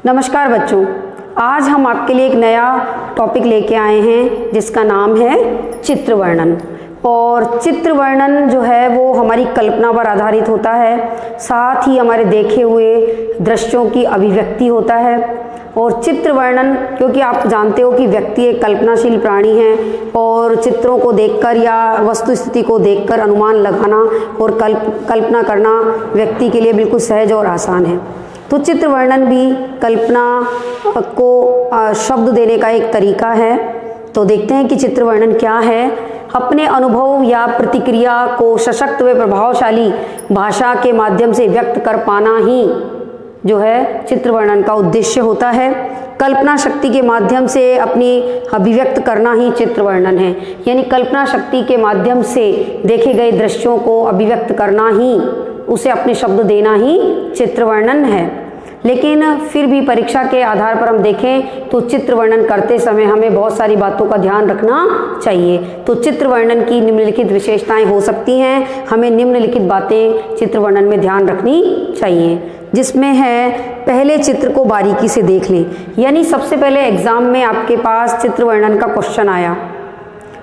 नमस्कार बच्चों, आज हम आपके लिए एक नया टॉपिक लेके आए हैं जिसका नाम है चित्र वर्णन। और चित्र वर्णन जो है वो हमारी कल्पना पर आधारित होता है, साथ ही हमारे देखे हुए दृश्यों की अभिव्यक्ति होता है। और चित्र वर्णन, क्योंकि आप जानते हो कि व्यक्ति एक कल्पनाशील प्राणी है और चित्रों को देखकर या वस्तु स्थिति को देखकर अनुमान लगाना और कल्पना करना व्यक्ति के लिए बिल्कुल सहज और आसान है। तो चित्र वर्णन भी कल्पना को शब्द देने का एक तरीका है। तो देखते हैं कि चित्र वर्णन क्या है। अपने अनुभव या प्रतिक्रिया को सशक्त व प्रभावशाली भाषा के माध्यम से व्यक्त कर पाना ही जो है चित्र वर्णन का उद्देश्य होता है। कल्पना शक्ति के माध्यम से अपनी अभिव्यक्त करना ही चित्र वर्णन है, यानी कल्पना शक्ति के माध्यम से देखे गए दृश्यों को अभिव्यक्त करना ही, उसे अपने शब्द देना ही चित्र वर्णन है। लेकिन फिर भी परीक्षा के आधार पर हम देखें तो चित्र वर्णन करते समय हमें बहुत सारी बातों का ध्यान रखना चाहिए। तो चित्र वर्णन की निम्नलिखित विशेषताएं हो सकती हैं, हमें निम्नलिखित बातें चित्र वर्णन में ध्यान रखनी चाहिए, जिसमें है पहले चित्र को बारीकी से देख लें। यानी सबसे पहले एग्जाम में आपके पास चित्र वर्णन का क्वेश्चन आया,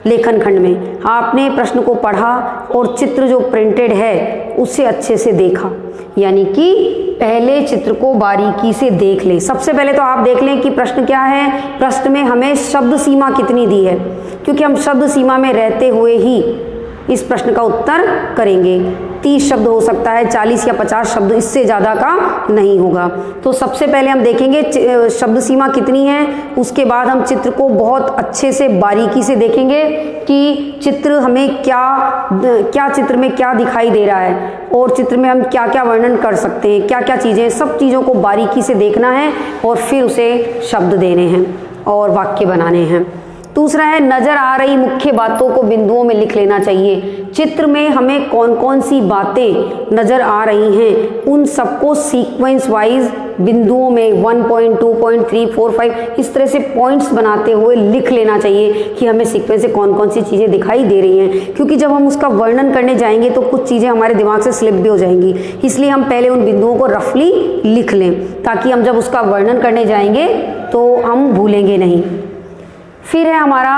लेखन खंड में आपने प्रश्न को पढ़ा और चित्र जो प्रिंटेड है उसे अच्छे से देखा, यानी कि पहले चित्र को बारीकी से देख लें। सबसे पहले तो आप देख लें कि प्रश्न क्या है, प्रश्न में हमें शब्द सीमा कितनी दी है, क्योंकि हम शब्द सीमा में रहते हुए ही इस प्रश्न का उत्तर करेंगे। 30 शब्द हो सकता है, 40 या 50 शब्द, इससे ज़्यादा का नहीं होगा। तो सबसे पहले हम देखेंगे शब्द सीमा कितनी है, उसके बाद हम चित्र को बहुत अच्छे से बारीकी से देखेंगे कि चित्र हमें क्या चित्र में क्या दिखाई दे रहा है और चित्र में हम क्या क्या वर्णन कर सकते हैं, क्या क्या चीज़ें, सब चीज़ों को बारीकी से देखना है और फिर उसे शब्द देने हैं और वाक्य बनाने हैं। दूसरा है नज़र आ रही मुख्य बातों को बिंदुओं में लिख लेना चाहिए। चित्र में हमें कौन कौन सी बातें नज़र आ रही हैं उन सबको सीक्वेंस वाइज बिंदुओं में 1 पॉइंट, 2 पॉइंट, 3, 4, 5 इस तरह से पॉइंट्स बनाते हुए लिख लेना चाहिए कि हमें सीक्वेंस से कौन कौन सी चीज़ें दिखाई दे रही हैं। क्योंकि जब हम उसका वर्णन करने जाएंगे तो कुछ चीज़ें हमारे दिमाग से स्लिप भी हो जाएंगी, इसलिए हम पहले उन बिंदुओं को रफली लिख लें ताकि हम जब उसका वर्णन करने जाएंगे तो हम भूलेंगे नहीं। फिर है हमारा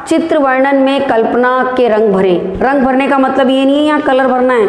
चित्र वर्णन में कल्पना के रंग भरें। रंग भरने का मतलब ये नहीं है यहाँ कलर भरना है,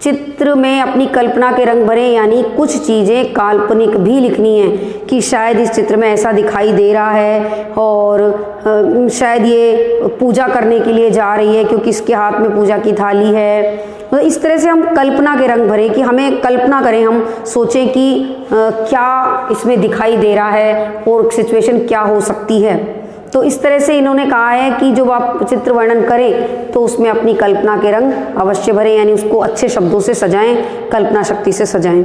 चित्र में अपनी कल्पना के रंग भरें, यानी कुछ चीज़ें काल्पनिक भी लिखनी है कि शायद इस चित्र में ऐसा दिखाई दे रहा है और शायद ये पूजा करने के लिए जा रही है क्योंकि इसके हाथ में पूजा की थाली है। तो इस तरह से हम कल्पना के रंग भरें कि हमें कल्पना करें, हम सोचें कि क्या इसमें दिखाई दे रहा है और सिचुएशन क्या हो सकती है। तो इस तरह से इन्होंने कहा है कि जब आप चित्र वर्णन करें तो उसमें अपनी कल्पना के रंग अवश्य भरें, यानी उसको अच्छे शब्दों से सजाएं, कल्पना शक्ति से सजाएं।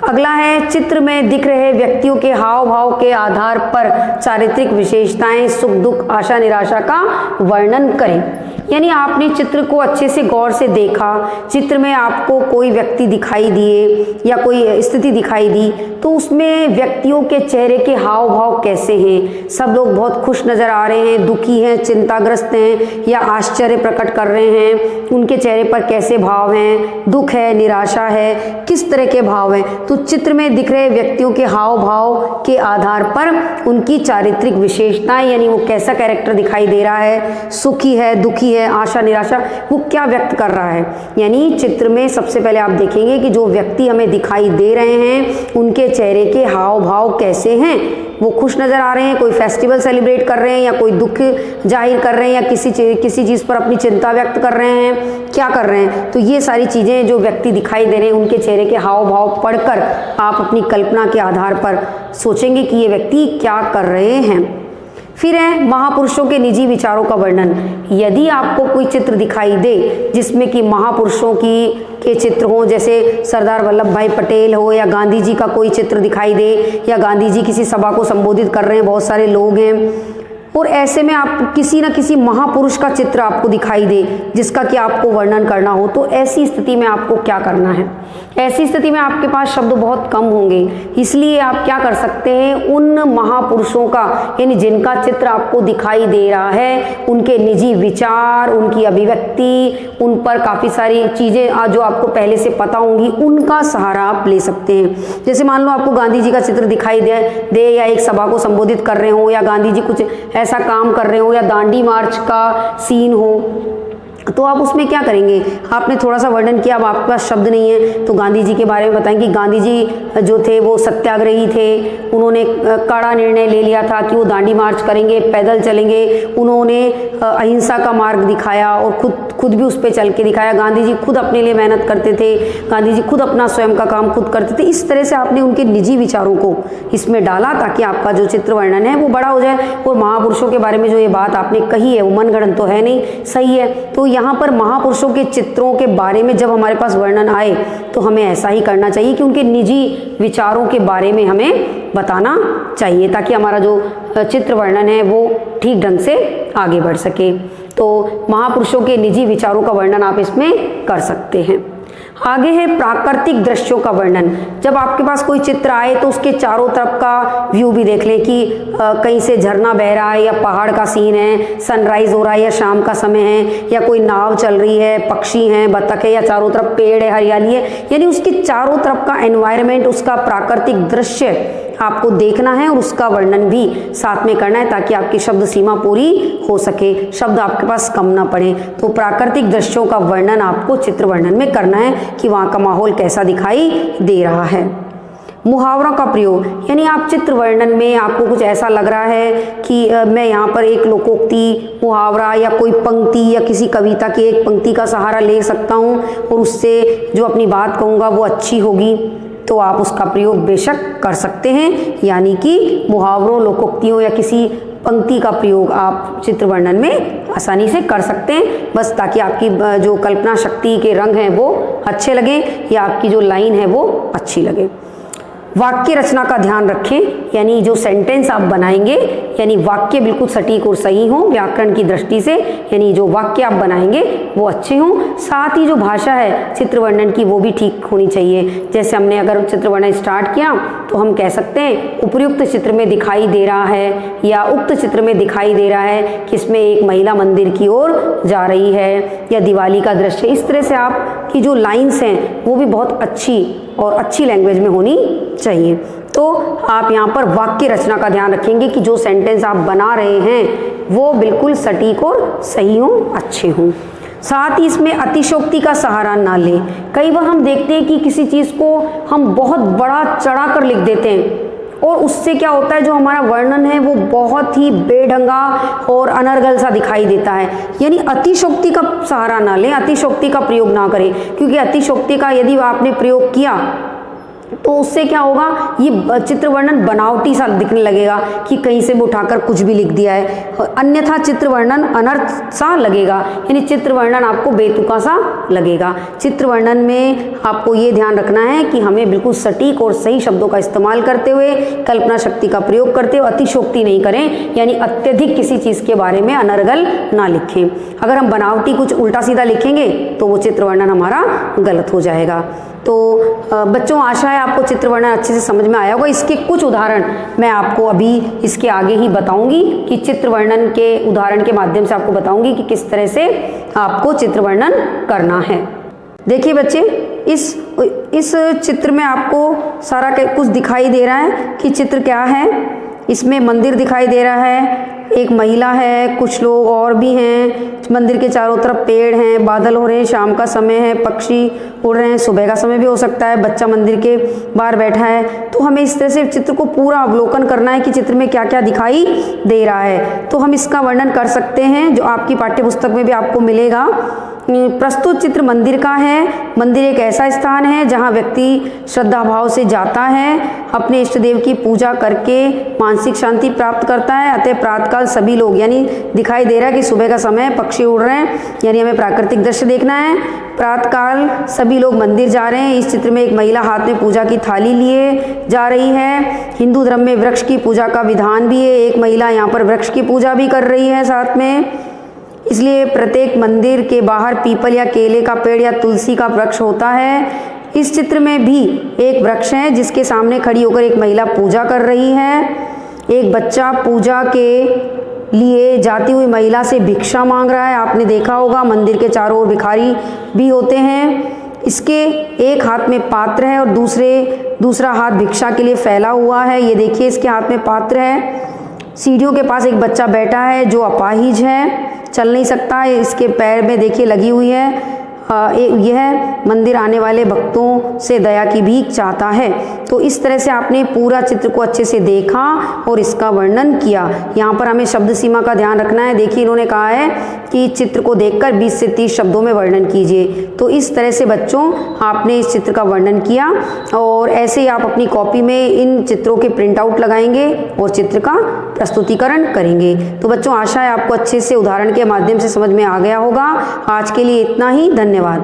अगला है चित्र में दिख रहे व्यक्तियों के हाव भाव के आधार पर चारित्रिक विशेषताएं, सुख दुख, आशा निराशा का वर्णन करें। यानी आपने चित्र को अच्छे से गौर से देखा, चित्र में आपको कोई व्यक्ति दिखाई दिए या कोई स्थिति दिखाई दी तो उसमें व्यक्तियों के चेहरे के हाव भाव कैसे हैं। सब लोग बहुत खुश नज़र आ रहे हैं, दुखी हैं, चिंताग्रस्त हैं या आश्चर्य प्रकट कर रहे हैं, उनके चेहरे पर कैसे भाव हैं, दुख है, निराशा है, किस तरह के भाव हैं। तो चित्र में दिख रहे व्यक्तियों के हाव भाव के आधार पर उनकी चारित्रिक विशेषताएं, यानी वो कैसा कैरेक्टर दिखाई दे रहा है, सुखी है, दुखी है, आशा निराशा, वो क्या व्यक्त कर रहा है। यानी चित्र में सबसे पहले आप देखेंगे कि जो व्यक्ति हमें दिखाई दे रहे हैं उनके चेहरे के हाव भाव कैसे हैं। वो खुश नज़र आ रहे हैं, कोई फेस्टिवल सेलिब्रेट कर रहे हैं या कोई दुख जाहिर कर रहे हैं या किसी चीज़ पर अपनी चिंता व्यक्त कर रहे हैं, क्या कर रहे हैं। तो ये सारी चीज़ें जो व्यक्ति दिखाई दे रहे हैं उनके चेहरे के हाव भाव पढ़कर आप अपनी कल्पना के आधार पर सोचेंगे कि ये व्यक्ति क्या कर रहे हैं। फिर है महापुरुषों के निजी विचारों का वर्णन। यदि आपको कोई चित्र दिखाई दे जिसमें कि महापुरुषों के चित्र हों, जैसे सरदार वल्लभ भाई पटेल हो या गांधी जी का कोई चित्र दिखाई दे या गांधी जी किसी सभा को संबोधित कर रहे हैं, बहुत सारे लोग हैं, और ऐसे में आप किसी न किसी महापुरुष का चित्र आपको दिखाई दे जिसका कि आपको वर्णन करना हो, तो ऐसी स्थिति में आपको क्या करना है? ऐसी स्थिति में आपके पास शब्द बहुत कम होंगे, इसलिए आप क्या कर सकते हैं, उन महापुरुषों का यानी जिनका चित्र आपको दिखाई दे रहा है उनके निजी विचार, उनकी अभिव्यक्ति, उन पर काफ़ी सारी चीज़ें जो आपको पहले से पता होंगी, उनका सहारा आप ले सकते हैं। जैसे मान लो आपको गांधी जी का चित्र दिखाई दे या एक सभा को संबोधित कर रहे हो या गांधी जी कुछ ऐसा काम कर रहे हो या दांडी मार्च का सीन हो, तो आप उसमें क्या करेंगे? आपने थोड़ा सा वर्णन किया, अब आपके पास शब्द नहीं है तो गांधी जी के बारे में बताएंगे। गांधी जी जो थे वो सत्याग्रही थे, उन्होंने कड़ा निर्णय ले लिया था कि वो दांडी मार्च करेंगे, पैदल चलेंगे। उन्होंने अहिंसा का मार्ग दिखाया और खुद भी उस पर चल के दिखाया। गांधी जी खुद अपने लिए मेहनत करते थे, गांधी जी खुद अपना स्वयं का काम खुद करते थे। इस तरह से आपने उनके निजी विचारों को इसमें डाला ताकि आपका जो चित्र वर्णन है वो बड़ा हो जाए। और महापुरुषों के बारे में जो ये बात आपने कही है वो मनगढ़ंत तो है नहीं, सही है। तो यहाँ पर महापुरुषों के चित्रों के बारे में जब हमारे पास वर्णन आए तो हमें ऐसा ही करना चाहिए कि उनके निजी विचारों के बारे में हमें बताना चाहिए ताकि हमारा जो चित्र वर्णन है वो ठीक ढंग से आगे बढ़ सके। तो महापुरुषों के निजी विचारों का वर्णन आप इसमें कर सकते हैं। आगे है प्राकृतिक दृश्यों का वर्णन। जब आपके पास कोई चित्र आए तो उसके चारों तरफ का व्यू भी देख लें कि कहीं से झरना बह रहा है या पहाड़ का सीन है, सनराइज हो रहा है या शाम का समय है, या कोई नाव चल रही है, पक्षी हैं, बतख है, या चारों तरफ पेड़ है, हरियाली है, यानी उसके चारों तरफ का एनवायरनमेंट, उसका प्राकृतिक दृश्य आपको देखना है और उसका वर्णन भी साथ में करना है ताकि आपकी शब्द सीमा पूरी हो सके, शब्द आपके पास कम ना पड़े। तो प्राकृतिक दृश्यों का वर्णन आपको चित्र वर्णन में करना है कि वहाँ का माहौल कैसा दिखाई दे रहा है। मुहावरों का प्रयोग, यानी आप चित्र वर्णन में आपको कुछ ऐसा लग रहा है कि मैं यहाँ पर एक लोकोक्ति, मुहावरा या कोई पंक्ति या किसी कविता की एक पंक्ति का सहारा ले सकता हूँ और उससे जो अपनी बात कहूँगा वो अच्छी होगी, तो आप उसका प्रयोग बेशक कर सकते हैं। यानी कि मुहावरों, लोकोक्तियों या किसी पंक्ति का प्रयोग आप चित्र वर्णन में आसानी से कर सकते हैं, बस ताकि आपकी जो कल्पना शक्ति के रंग हैं वो अच्छे लगें या आपकी जो लाइन है वो अच्छी लगे। वाक्य रचना का ध्यान रखें, यानी जो सेंटेंस आप बनाएंगे यानी वाक्य बिल्कुल सटीक और सही हो व्याकरण की दृष्टि से, यानी जो वाक्य आप बनाएंगे वो अच्छे हों। साथ ही जो भाषा है चित्र वर्णन की वो भी ठीक होनी चाहिए। जैसे हमने अगर चित्र वर्णन स्टार्ट किया तो हम कह सकते हैं उपर्युक्त चित्र में दिखाई दे रहा है या उक्त चित्र में दिखाई दे रहा है कि इसमें एक महिला मंदिर की ओर जा रही है या दिवाली का दृश्य। इस तरह से आपकी जो लाइन्स हैं वो भी बहुत अच्छी और अच्छी लैंग्वेज में होनी चाहिए। तो आप यहाँ पर वाक्य रचना का ध्यान रखेंगे कि जो सेंटेंस आप बना रहे हैं वो बिल्कुल सटीक और सही हों, अच्छे हों। साथ ही इसमें अतिशयोक्ति का सहारा ना लें। कई बार हम देखते हैं कि किसी चीज़ को हम बहुत बड़ा चढ़ा कर लिख देते हैं और उससे क्या होता है, जो हमारा वर्णन है वो बहुत ही बेढंगा और अनर्गल सा दिखाई देता है। यानी अतिशयोक्ति का सहारा ना लें, अतिशयोक्ति का प्रयोग ना करें, क्योंकि अतिशयोक्ति का यदि आपने प्रयोग किया तो उससे क्या होगा, ये चित्र वर्णन बनावटी सा दिखने लगेगा कि कहीं से भी उठाकर कुछ भी लिख दिया है, अन्यथा चित्र वर्णन अनर्थ सा लगेगा, यानी चित्र वर्णन आपको बेतुका सा लगेगा। चित्र वर्णन में आपको ये ध्यान रखना है कि हमें बिल्कुल सटीक और सही शब्दों का इस्तेमाल करते हुए, कल्पना शक्ति का प्रयोग करते हुए अतिशयोक्ति नहीं करें, यानी अत्यधिक किसी चीज़ के बारे में अनर्गल ना लिखें। अगर हम बनावटी कुछ उल्टा सीधा लिखेंगे तो वो चित्र वर्णन हमारा गलत हो जाएगा। तो बच्चों, आशा है आपको चित्र वर्णन अच्छे से समझ में आया होगा। इसके कुछ उदाहरण मैं आपको अभी इसके आगे ही बताऊंगी कि चित्र वर्णन के उदाहरण के माध्यम से आपको बताऊंगी कि किस तरह से आपको चित्र वर्णन करना है। देखिए बच्चे, इस चित्र में आपको सारा कुछ दिखाई दे रहा है कि चित्र क्या है। इसमें मंदिर दिखाई दे रहा है, एक महिला है, कुछ लोग और भी हैं, मंदिर के चारों तरफ पेड़ हैं, बादल हो रहे हैं, शाम का समय है, पक्षी उड़ रहे हैं, सुबह का समय भी हो सकता है, बच्चा मंदिर के बाहर बैठा है। तो हमें इस तरह से चित्र को पूरा अवलोकन करना है कि चित्र में क्या क्या दिखाई दे रहा है। तो हम इसका वर्णन कर सकते हैं, जो आपकी पाठ्य पुस्तक में भी आपको मिलेगा प्रस्तुत चित्र मंदिर का है। मंदिर एक ऐसा स्थान है जहाँ व्यक्ति श्रद्धा भाव से जाता है, अपने इष्ट देव की पूजा करके मानसिक शांति प्राप्त करता है। अतः प्रातःकाल सभी लोग, यानी दिखाई दे रहा है कि सुबह का समय, पक्षी उड़ रहे हैं, यानी हमें प्राकृतिक दृश्य देखना है। प्रातःकाल सभी लोग मंदिर जा रहे हैं। इस चित्र में एक महिला हाथ में पूजा की थाली लिए जा रही है। हिंदू धर्म में वृक्ष की पूजा का विधान भी है। एक महिला यहाँ पर वृक्ष की पूजा भी कर रही है साथ में, इसलिए प्रत्येक मंदिर के बाहर पीपल या केले का पेड़ या तुलसी का वृक्ष होता है। इस चित्र में भी एक वृक्ष है जिसके सामने खड़ी होकर एक महिला पूजा कर रही है। एक बच्चा पूजा के लिए जाती हुई महिला से भिक्षा मांग रहा है। आपने देखा होगा मंदिर के चारों ओर भिखारी भी होते हैं। इसके एक हाथ में पात्र है और दूसरा हाथ भिक्षा के लिए फैला हुआ है। ये देखिए, इसके हाथ में पात्र है। सीढ़ियों के पास एक बच्चा बैठा है जो अपाहिज है, चल नहीं सकता है। इसके पैर में देखिए लगी हुई है। यह मंदिर आने वाले भक्तों से दया की भीख चाहता है। तो इस तरह से आपने पूरा चित्र को अच्छे से देखा और इसका वर्णन किया। यहाँ पर हमें शब्द सीमा का ध्यान रखना है। देखिए, इन्होंने कहा है कि चित्र को देखकर 20 से 30 शब्दों में वर्णन कीजिए। तो इस तरह से बच्चों आपने इस चित्र का वर्णन किया और ऐसे ही आप अपनी कॉपी में इन चित्रों के प्रिंट आउट लगाएंगे और चित्र का प्रस्तुतिकरण करेंगे। तो बच्चों, आशा है आपको अच्छे से उदाहरण के माध्यम से समझ में आ गया होगा। आज के लिए इतना ही। धन्यवाद।